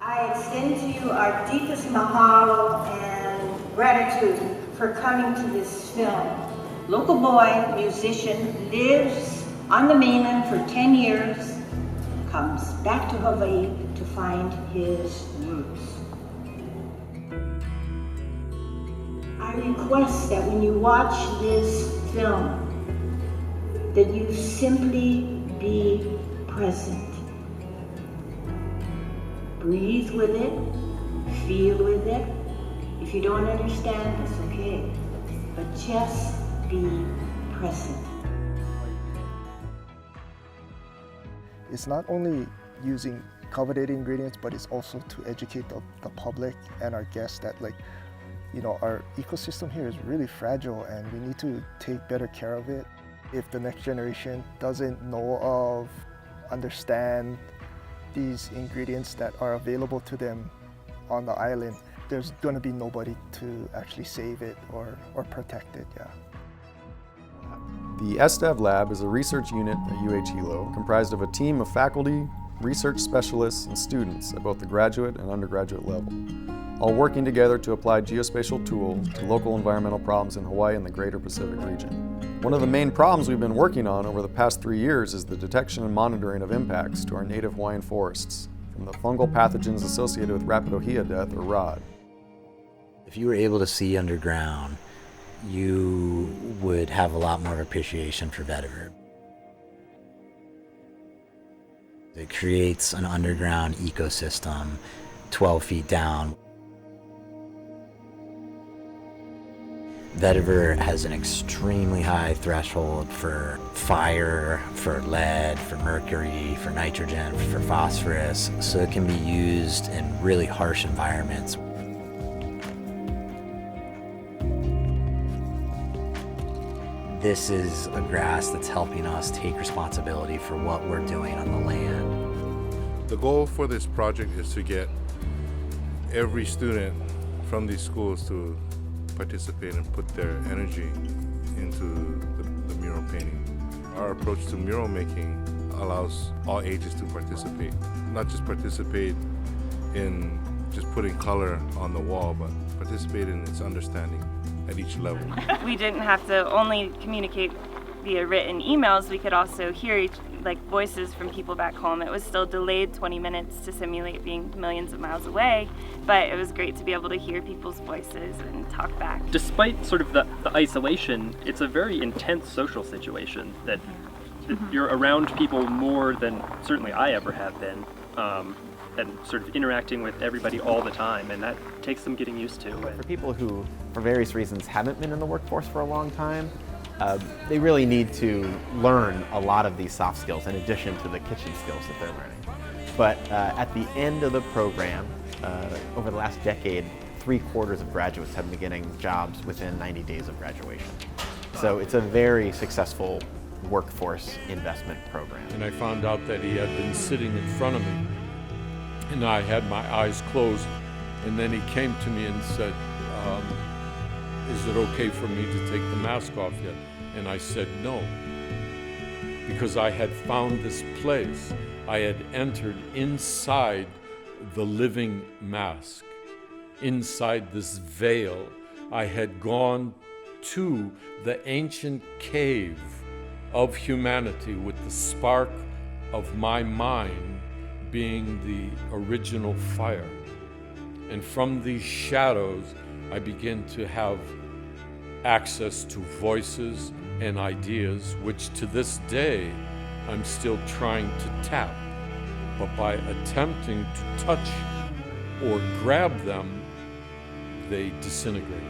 I extend to you our deepest mahalo and gratitude for coming to this film. Local boy, musician, lives on the mainland for 10 years, comes back to Hawaii to find his roots. I request that when you watch this film, that you simply be present. Breathe with it, feel with it. If you don't understand, it's okay. But just be present. It's not only using coveted ingredients, but it's also to educate the public and our guests that our ecosystem here is really fragile and we need to take better care of it. If the next generation doesn't know of, understand these ingredients that are available to them on the island, there's going to be nobody to actually save it or protect it, yeah. The SDEV Lab is a research unit at UH Hilo comprised of a team of faculty, research specialists, and students at both the graduate and undergraduate level, all working together to apply geospatial tools to local environmental problems in Hawaii and the greater Pacific region. One of the main problems we've been working on over the past 3 years is the detection and monitoring of impacts to our native Hawaiian forests from the fungal pathogens associated with Rapidohea death, or ROD. If you were able to see underground, you would have a lot more appreciation for vetiver. It creates an underground ecosystem 12 feet down. Vetiver has an extremely high threshold for fire, for lead, for mercury, for nitrogen, for phosphorus, so it can be used in really harsh environments. This is a grass that's helping us take responsibility for what we're doing on the land. The goal for this project is to get every student from these schools to participate and put their energy into the mural painting. Our approach to mural making allows all ages to participate, not just participate in just putting color on the wall, but participate in its understanding at each level. We didn't have to only communicate via written emails, we could also hear voices from people back home. It was still delayed 20 minutes to simulate being millions of miles away, but it was great to be able to hear people's voices and talk back. Despite sort of the isolation, it's a very intense social situation that you're around people more than certainly I ever have been, and sort of interacting with everybody all the time, and that takes some getting used to. For people who, for various reasons, haven't been in the workforce for a long time, they really need to learn a lot of these soft skills in addition to the kitchen skills that they're learning. But at the end of the program, over the last decade, 3/4 of graduates have been getting jobs within 90 days of graduation. So it's a very successful workforce investment program. And I found out that he had been sitting in front of me, and I had my eyes closed, and then he came to me and said, is it okay for me to take the mask off yet? And I said no, because I had found this place. I had entered inside the living mask, inside this veil. I had gone to the ancient cave of humanity with the spark of my mind being the original fire. And from these shadows, I begin to have access to voices and ideas, which to this day, I'm still trying to tap. But by attempting to touch or grab them, they disintegrate.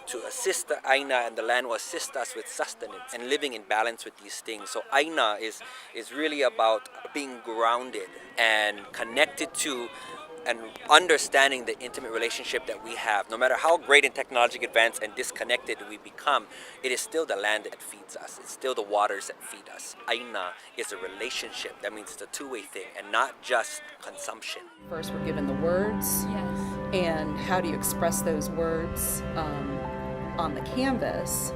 To assist the Aina, and the land will assist us with sustenance and living in balance with these things. So Aina is really about being grounded and connected to and understanding the intimate relationship that we have. No matter how great in technological advance and disconnected we become, it is still the land that feeds us. It's still the waters that feed us. Aina is a relationship. That means it's a two-way thing and not just consumption. First, we're given the words, and how do you express those words on the canvas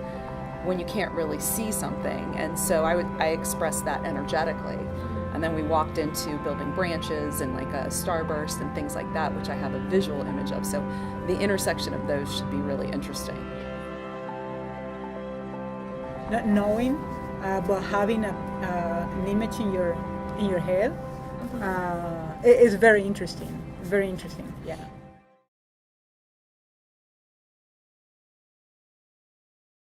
when you can't really see something? And so I express that energetically. And then we walked into building branches and like a starburst and things like that, which I have a visual image of. So the intersection of those should be really interesting. Not knowing, but having an image in your head is very interesting. Very interesting, yeah.